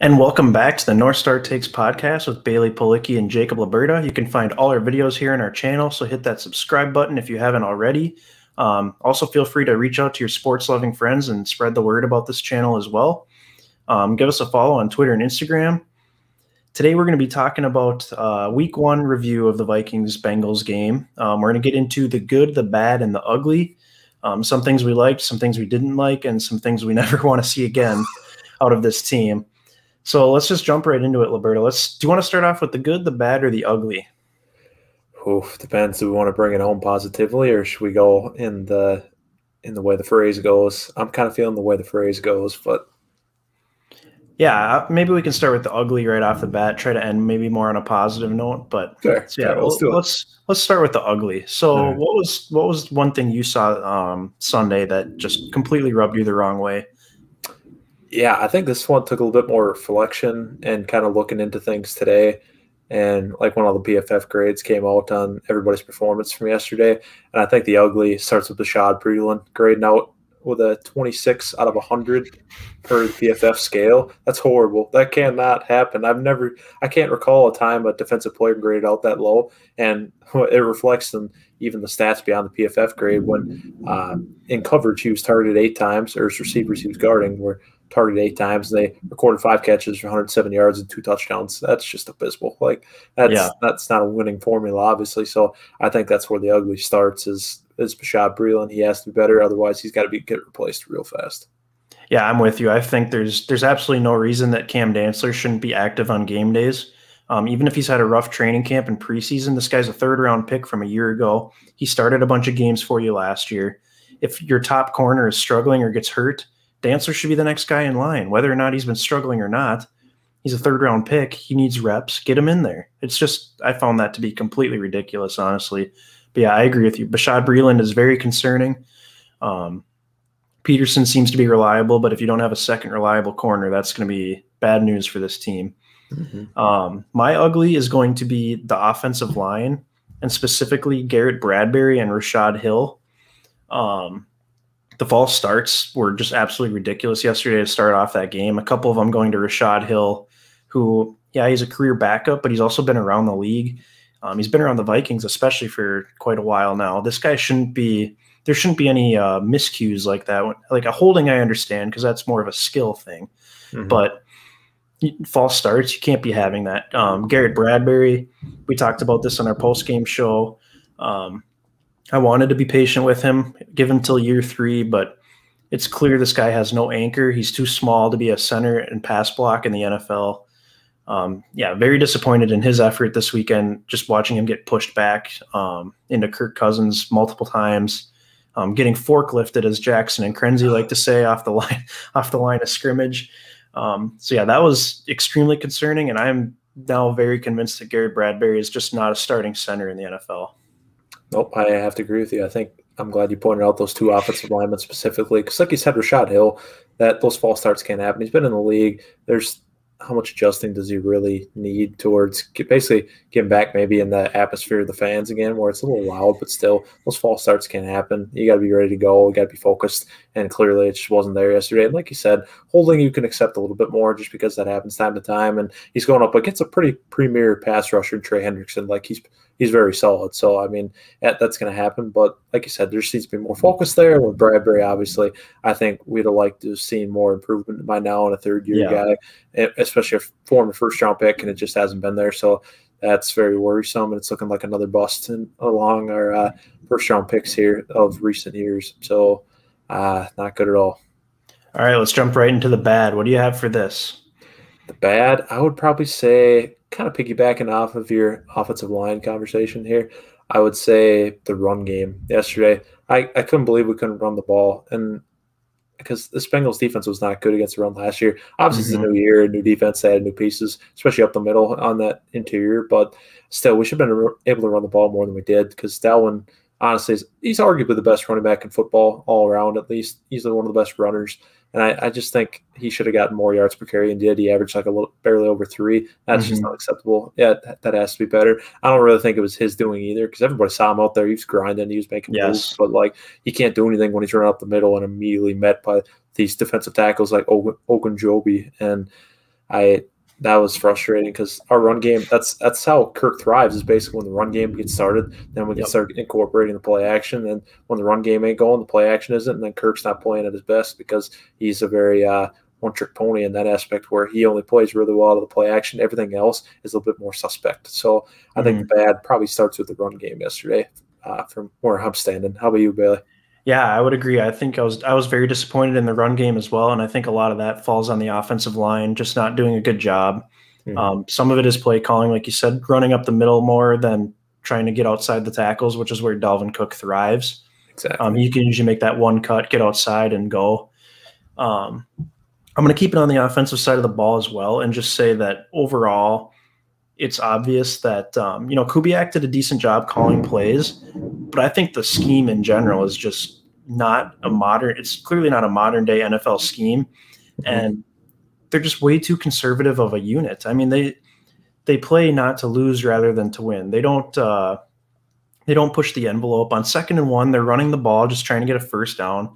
And welcome back to the North Star Takes podcast with Bailey Policki and Jacob Liberta. You can find all our videos here on our channel, so hit that subscribe button if you haven't already. Also, feel free to reach out to your sports-loving friends and spread the word about this channel as well. Give us a follow on Twitter and Instagram. Today, we're going to be talking about Week 1 review of the Vikings-Bengals game. We're going to get into the good, the bad, and the ugly. Some things we liked, some things we didn't like, and some things we never want to see again out of this team. So let's just jump right into it, Liberta. Do you want to start off with the good, the bad, or the ugly? Oof, depends. Do we want to bring it home positively, or should we go in the way the phrase goes? I'm kind of feeling the way the phrase goes, but yeah, maybe we can start with the ugly right off the bat. Try to end maybe more on a positive note, but sure. So yeah, Let's do it. Let's start with the ugly. So Right. what was one thing you saw Sunday that just completely rubbed you the wrong way? Yeah, I think this one took a little bit more reflection and kind of looking into things today. And like when all the PFF grades came out on everybody's performance from yesterday, and I think the ugly starts with Bashaud Breeland grading out with a 26 out of 100 per PFF scale. That's horrible. That cannot happen. I can't recall a time a defensive player graded out that low, and it reflects in even the stats beyond the PFF grade. When in coverage he was targeted 8 times, or his receivers he was guarding were targeted 8 times, and they recorded 5 catches for 107 yards and 2 touchdowns. That's just abysmal. Like that's not a winning formula, obviously. So I think that's where the ugly starts is Bashaud Breeland. He has to be better, otherwise he's got to get replaced real fast. Yeah, I'm with you. I think there's absolutely no reason that Cam Dantzler shouldn't be active on game days. Even if he's had a rough training camp and preseason, this guy's a third-round pick from a year ago. He started a bunch of games for you last year. If your top corner is struggling or gets hurt, Dantzler should be the next guy in line, whether or not he's been struggling or not. He's a third-round pick. He needs reps. Get him in there. It's just I found that to be completely ridiculous, honestly. But yeah, I agree with you. Bashaud Breeland is very concerning. Peterson seems to be reliable, but if you don't have a second reliable corner, that's going to be bad news for this team. Mm-hmm. My ugly is going to be the offensive line, and specifically Garrett Bradbury and Rashad Hill. The false starts were just absolutely ridiculous yesterday to start off that game. A couple of them going to Rashad Hill, who, yeah, he's a career backup, but he's also been around the league. He's been around the Vikings, especially for quite a while now. This guy there shouldn't be any miscues like that. Like a holding, I understand, because that's more of a skill thing. Mm-hmm. But false starts, you can't be having that. Garrett Bradbury, we talked about this on our post-game show. I wanted to be patient with him, give him till year 3, but it's clear this guy has no anchor. He's too small to be a center and pass block in the NFL. Very disappointed in his effort this weekend, just watching him get pushed back into Kirk Cousins multiple times, getting forklifted, as Jackson and Krenzy like to say, off the line of scrimmage. That was extremely concerning, and I'm now very convinced that Garrett Bradbury is just not a starting center in the NFL. Nope, I have to agree with you. I think I'm glad you pointed out those 2 offensive linemen specifically, because like you said, Rashad Hill, that those false starts can't happen. He's been in the league. There's how much adjusting does he really need towards basically getting back maybe in the atmosphere of the fans again, where it's a little loud, but still those false starts can't happen. You got to be ready to go. You got to be focused, and clearly it just wasn't there yesterday. And like you said, holding you can accept a little bit more just because that happens time to time, and he's going up against a pretty premier pass rusher, Trey Hendrickson. Like he's very solid. So, I mean, that's going to happen. But like you said, there just needs to be more focus there. With Bradbury, obviously, I think we'd have liked to have seen more improvement by now in a third-year guy, especially a former first-round pick, and it just hasn't been there. So that's very worrisome, and it's looking like another bust along our first-round picks here of recent years. So not good at all. All right, let's jump right into the bad. What do you have for this? The bad, I would probably say, kind of piggybacking off of your offensive line conversation here, I would say the run game yesterday. I couldn't believe we couldn't run the ball, and because the Bengals defense was not good against the run last year. Obviously, It's a new year, new defense, they had new pieces, especially up the middle on that interior. But still, we should have been able to run the ball more than we did, because Dalvin, honestly, he's arguably the best running back in football all around, at least. He's one of the best runners. And I just think he should have gotten more yards per carry and did. He averaged like barely over 3. That's just not acceptable. Yeah, that has to be better. I don't really think it was his doing either, because everybody saw him out there. He was grinding. He was making moves. But, like, he can't do anything when he's running up the middle and immediately met by these defensive tackles like Ogunjobi. And That was frustrating because our run game, that's how Kirk thrives, is basically when the run game gets started, then we can start incorporating the play action. And when the run game ain't going, the play action isn't, and then Kirk's not playing at his best because he's a very one-trick pony in that aspect where he only plays really well out of the play action. Everything else is a little bit more suspect. So I think the bad probably starts with the run game yesterday from where I'm standing. How about you, Bailey? Yeah, I would agree. I think I was very disappointed in the run game as well, and I think a lot of that falls on the offensive line just not doing a good job. Some of it is play calling, like you said, running up the middle more than trying to get outside the tackles, which is where Dalvin Cook thrives. Exactly. You can usually make that one cut, get outside, and go. I'm going to keep it on the offensive side of the ball as well, and just say that overall, it's obvious that Kubiak did a decent job calling plays, but I think the scheme in general is just not a modern. It's clearly not a modern day NFL scheme, and they're just way too conservative of a unit. I mean, they play not to lose rather than to win. They don't push the envelope on 2nd and 1. They're running the ball, just trying to get a first down.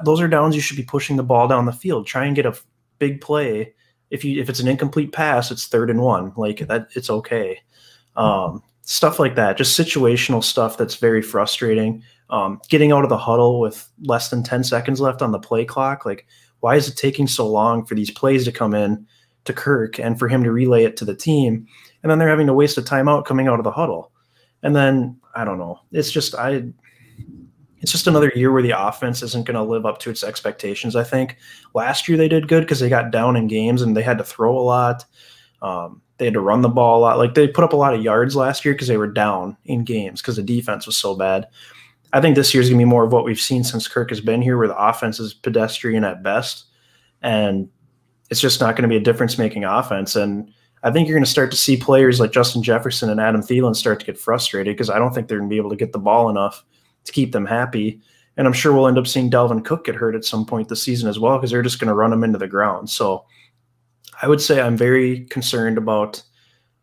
Those are downs you should be pushing the ball down the field. Try and get a big play. If it's an incomplete pass, it's 3rd and 1. Like that, it's okay. Stuff like that, just situational stuff that's very frustrating. Getting out of the huddle with less than 10 seconds left on the play clock. Like, why is it taking so long for these plays to come in to Kirk and for him to relay it to the team? And then they're having to waste a timeout coming out of the huddle. And then, I don't know. It's just another year where the offense isn't going to live up to its expectations, I think. Last year they did good because they got down in games and they had to throw a lot. They had to run the ball a lot. Like, they put up a lot of yards last year because they were down in games because the defense was so bad. I think this year's going to be more of what we've seen since Kirk has been here, where the offense is pedestrian at best. And it's just not going to be a difference-making offense. And I think you're going to start to see players like Justin Jefferson and Adam Thielen start to get frustrated because I don't think they're going to be able to get the ball enough to keep them happy. And I'm sure we'll end up seeing Dalvin Cook get hurt at some point this season as well because they're just going to run him into the ground. So I would say I'm very concerned about,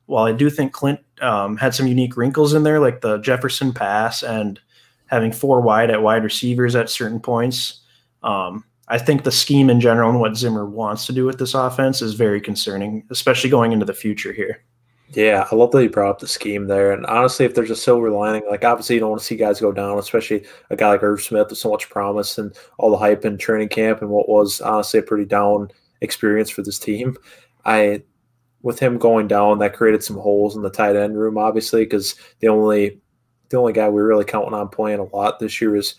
while I do think Clint had some unique wrinkles in there, like the Jefferson pass and having 4 wide at wide receivers at certain points. I think the scheme in general and what Zimmer wants to do with this offense is very concerning, especially going into the future here. Yeah, I love that you brought up the scheme there. And honestly, if there's a silver lining, like obviously you don't want to see guys go down, especially a guy like Irv Smith with so much promise and all the hype in training camp and what was honestly a pretty down experience for this team. With him going down, that created some holes in the tight end room, obviously, because the only guy we were really counting on playing a lot this year is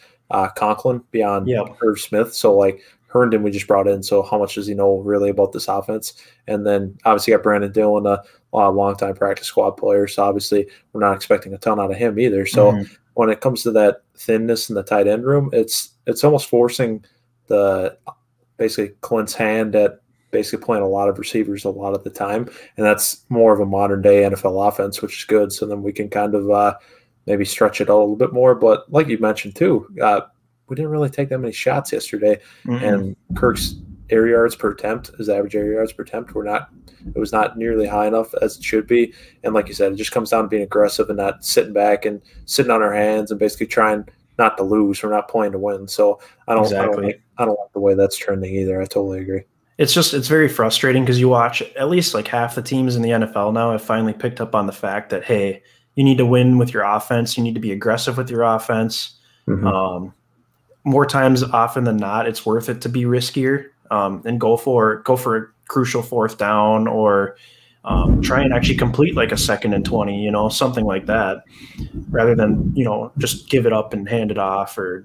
Conklin beyond Irv Smith. So like Herndon we just brought in. So how much does he know really about this offense? And then obviously got Brandon Dillon, a long-time practice squad player. So obviously we're not expecting a ton out of him either. So when it comes to that thinness in the tight end room, it's almost forcing basically Clint's hand at basically playing a lot of receivers a lot of the time. And that's more of a modern day NFL offense, which is good. So then we can kind of maybe stretch it out a little bit more. But like you mentioned too, we didn't really take that many shots yesterday. And Kirk's air yards per attempt, his average air yards per attempt, it was not nearly high enough as it should be. And like you said, it just comes down to being aggressive and not sitting back and sitting on our hands and basically trying not to lose. We're not playing to win. So I don't like the way that's trending either. I totally agree. It's very frustrating because you watch at least like half the teams in the NFL now have finally picked up on the fact that, hey, you need to win with your offense. You need to be aggressive with your offense. More times often than not, it's worth it to be riskier and go for a crucial 4th down or try and actually complete like a 2nd and 20, something like that, rather than, just give it up and hand it off or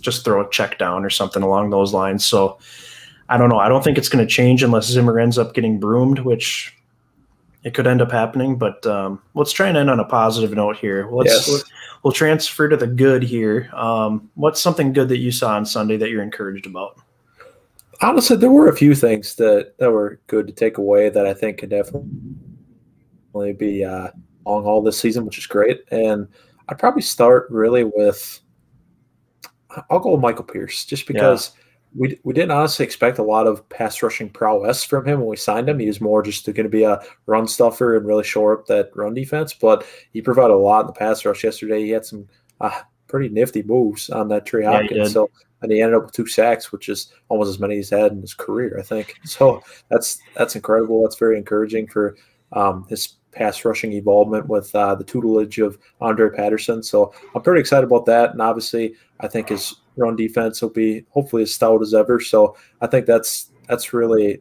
just throw a check down or something along those lines. So I don't know. I don't think it's going to change unless Zimmer ends up getting broomed, which it could end up happening. But let's try and end on a positive note here. We'll transfer to the good here. What's something good that you saw on Sunday that you're encouraged about? Honestly, there were a few things that were good to take away that I think could definitely be long haul this season, which is great. And I'd probably start really with – I'll go with Michael Pierce just because we didn't honestly expect a lot of pass rushing prowess from him when we signed him. He was more just going to be a run stuffer and really shore up that run defense. But he provided a lot in the pass rush yesterday. He had some pretty nifty moves on that Trey Hopkins. So and he ended up with 2 sacks, which is almost as many as he's had in his career, I think. So that's incredible. That's very encouraging for his pass rushing involvement with the tutelage of Andre Patterson. So I'm pretty excited about that. And obviously, I think his run defense will be hopefully as stout as ever. So I think that's really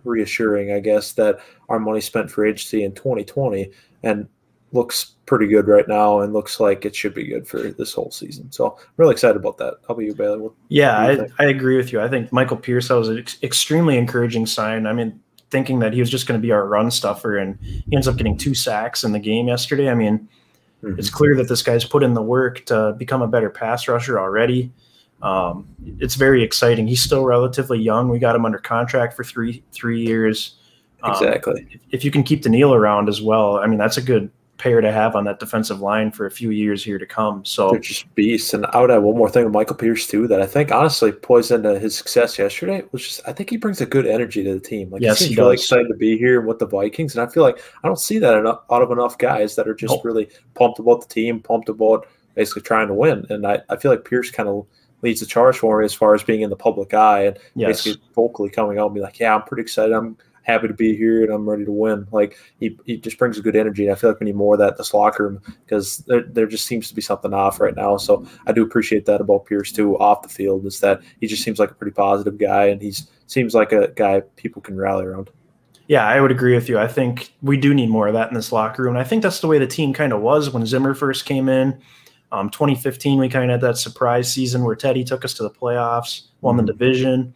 reassuring, I guess, that our money spent for agency in 2020 and looks pretty good right now and looks like it should be good for this whole season. So I'm really excited about that. How about you, Bailey? What do you think? I agree with you. I think Michael Pierce, that was an extremely encouraging sign. I mean, thinking that he was just going to be our run stuffer, and he ends up getting 2 sacks in the game yesterday. I mean, it's clear that this guy's put in the work to become a better pass rusher already. It's very exciting. He's still relatively young. We got him under contract for three years. Exactly. If you can keep Daniil around as well, I mean, that's a good pair to have on that defensive line for a few years here to come. So they're just beasts. And I would add one more thing with Michael Pierce too, that I think honestly plays into his success yesterday, was just I think he brings a good energy to the team. Like, yes, he seems really excited to be here with the Vikings, and I feel like I don't see that out of enough guys that are just really pumped about the team, pumped about basically trying to win. And I feel like Pierce kind of leads the charge for me as far as being in the public eye and basically vocally coming out and be like, yeah, I'm pretty excited. I'm happy to be here and I'm ready to win. Like, he just brings a good energy. And I feel like we need more of that in this locker room, because there just seems to be something off right now. So I do appreciate that about Pierce too, off the field, is that he just seems like a pretty positive guy, and he seems like a guy people can rally around. Yeah, I would agree with you. I think we do need more of that in this locker room. And I think that's the way the team kind of was when Zimmer first came in. 2015, we kind of had that surprise season where Teddy took us to the playoffs, won the division.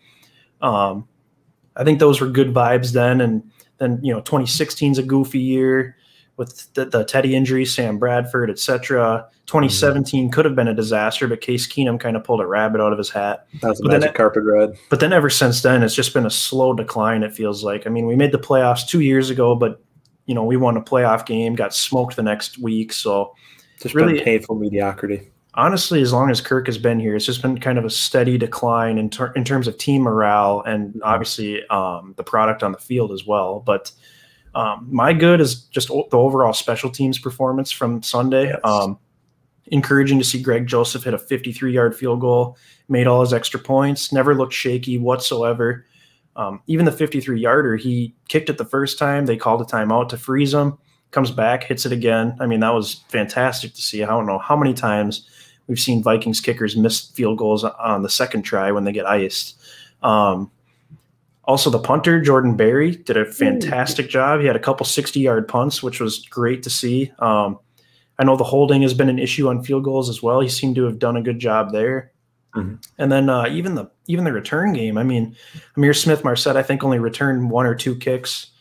I think those were good vibes then. And then, 2016 is a goofy year with the Teddy injury, Sam Bradford, etc. 2017 could have been a disaster, but Case Keenum kind of pulled a rabbit out of his hat. That was a magic carpet ride. But then ever since then, it's just been a slow decline, it feels like. I mean, we made the playoffs 2 years ago, but, we won a playoff game, got smoked the next week. So just really been painful mediocrity. Honestly, as long as Kirk has been here, it's just been kind of a steady decline in terms of team morale and obviously the product on the field as well. But my good is just the overall special teams performance from Sunday. Yes. Encouraging to see Greg Joseph hit a 53-yard field goal, made all his extra points, never looked shaky whatsoever. Even the 53-yarder, he kicked it the first time. They called a timeout to freeze him, comes back, hits it again. I mean, that was fantastic to see. I don't know how many times we've seen Vikings kickers miss field goals on the second try when they get iced. Also, the punter, Jordan Berry, did a fantastic job. He had a couple 60-yard punts, which was great to see. I know the holding has been an issue on field goals as well. He seemed to have done a good job there. And then even the return game, I mean, Amir Smith-Marset, I think, only returned 1 or 2 kicks.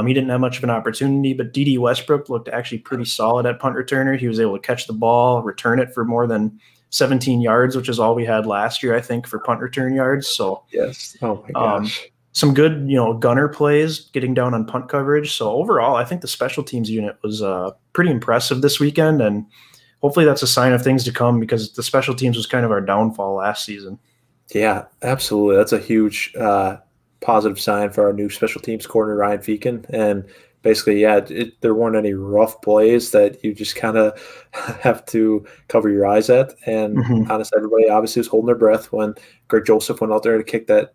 He didn't have much of an opportunity, but D.D. Westbrook looked actually pretty solid at punt returner. He was able to catch the ball, return it for more than 17 yards, which is all we had last year, I think, for punt return yards. So yes, oh my gosh, some good, gunner plays, getting down on punt coverage. So overall, I think the special teams unit was pretty impressive this weekend, and hopefully that's a sign of things to come, because the special teams was kind of our downfall last season. Yeah, absolutely. That's a huge positive sign for our new special teams coordinator, Ryan Feakin. And basically, there weren't any rough plays that you just kind of have to cover your eyes at. And honestly, everybody obviously was holding their breath when Greg Joseph went out there to kick that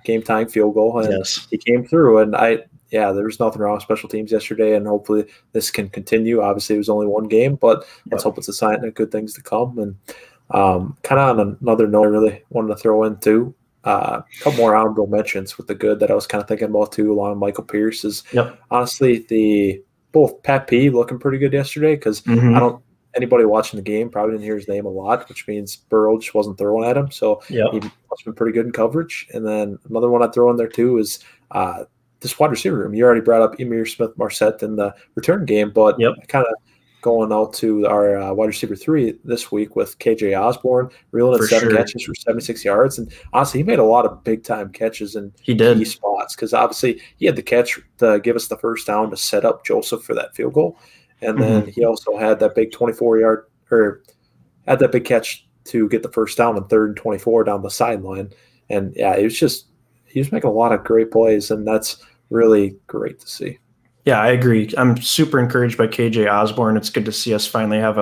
game-tying field goal. And he came through. And there was nothing wrong with special teams yesterday, and hopefully this can continue. Obviously, it was only one game, but let's hope it's a sign of good things to come. And kind of on another note, I really wanted to throw in too, a couple more honorable mentions with the good that I was kind of thinking about too, along with Michael Pierce, is honestly both Pat P looking pretty good yesterday, because anybody watching the game probably didn't hear his name a lot, which means Burrow just wasn't throwing at him. So he must have been pretty good in coverage. And then another one I'd throw in there too is this wide receiver room. You already brought up Emir Smith-Marset in the return game, but kind of going out to our wide receiver 3 this week with KJ Osborne, reeling in 7 catches for 76 yards. And honestly, he made a lot of big-time catches in key spots, because obviously he had the catch to give us the first down to set up Joseph for that field goal. And then he also had that big 24-yard – or had that big catch to get the first down on 3rd and 24 down the sideline. And, he was making a lot of great plays, and that's really great to see. Yeah, I agree. I'm super encouraged by KJ Osborne. It's good to see us finally have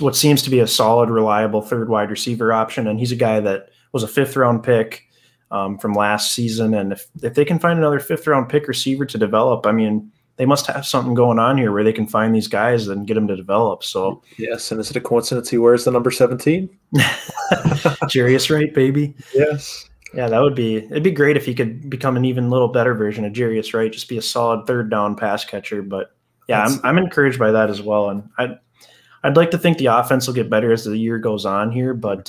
what seems to be a solid, reliable third wide receiver option. And he's a guy that was a 5th-round pick from last season. And if they can find another 5th-round pick receiver to develop, I mean, they must have something going on here where they can find these guys and get them to develop. So yes, and is it a coincidence he wears the number 17? Jarius Wright, baby. Yes. Yeah, it'd be great if he could become an even little better version of Jarius Wright, just be a solid 3rd-down pass catcher. But yeah, I'm encouraged by that as well. And I'd like to think the offense will get better as the year goes on here, but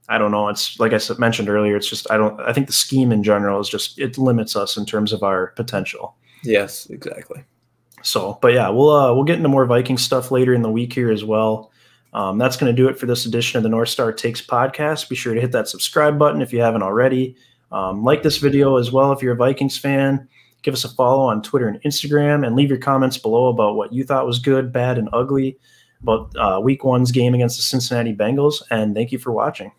I don't know. It's like I mentioned earlier, it's just I think the scheme in general is just, it limits us in terms of our potential. Yes, exactly. So, but yeah, we'll get into more Viking stuff later in the week here as well. That's going to do it for this edition of the North Star Takes podcast. Be sure to hit that subscribe button if you haven't already. Like this video as well if you're a Vikings fan. Give us a follow on Twitter and Instagram, and leave your comments below about what you thought was good, bad, and ugly about Week 1's game against the Cincinnati Bengals. And thank you for watching.